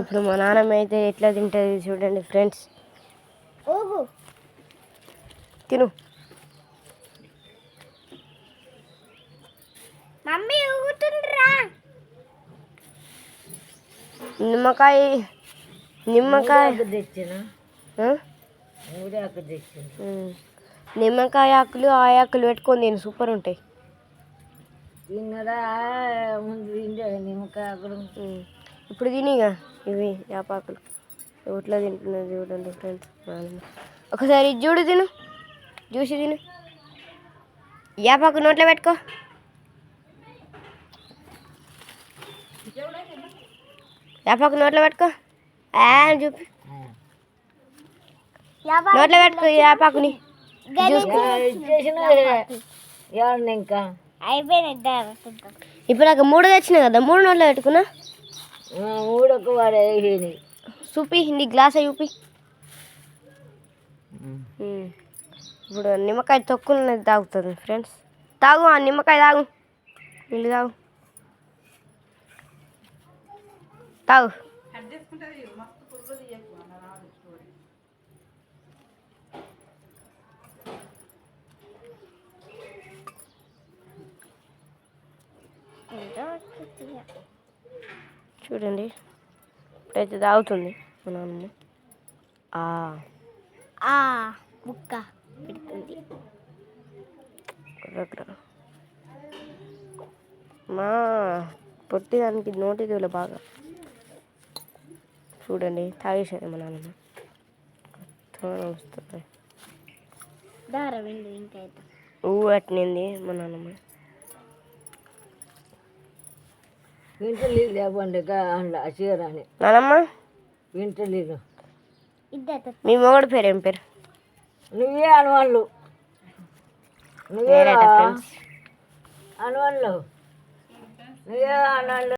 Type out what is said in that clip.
ఇప్పుడు మా నాన్నమ్మ అయితే ఎట్లా తింటుంది చూడండి ఫ్రెండ్స్. తిను మమ్మీ ఊగుతుండ్రా. నిమ్మకాయ తెచ్చిన నిమ్మకాయ ఆకులు ఆ ఆకులు పెట్టుకొని తిని సూపర్ ఉంటాయి. తిన్నదా ముందు తింటే నిమ్మకాయ ఆకులు. ఇప్పుడు తినిగా ఇవి యాపాకులు ఎట్లా తింటున్నది చూడండి ఫ్రెండ్స్. ఒకసారి ఇది చూడు, తిను చూసి తిను. యాపాకు నోట్లో పెట్టుకో. యాపాకు నోట్లో పెట్టుకో. చూపి నోట్లో పెట్టుకో యాపాకుని. ఇంకా ఇప్పుడు నాకు 3 తెచ్చినా కదా, 3 నోట్లో పెట్టుకున్నా. 3 ఒక వాడే చూపి నీ గ్లాస్ చూపి. ఇప్పుడు నిమ్మకాయ తొక్కున్నది తాగుతుంది ఫ్రెండ్స్. తాగు ఆ నిమ్మకాయ తాగు, నీళ్ళు తాగు, తాగు. చూడండి ఇప్పుడైతే తాగుతుంది మా నాన్నమ్మ. ముక్క పెడుతుంది. మా పొట్టిదానికి నోటి దూల బాగా. చూడండి తాగేసేది మా నాన్నమ్మ. వస్తుంది అట్నింది మా నాన్నమ్మ. వింటలేదు లేకపోండి చీరాని నానమ్మ వింటలేదు. మీ మొగడు పేరు ఏం పేరు? నువ్వే అనువాళ్ళు, నువ్వే అనువాళ్ళు, నువ్వే అనువాళ్ళు.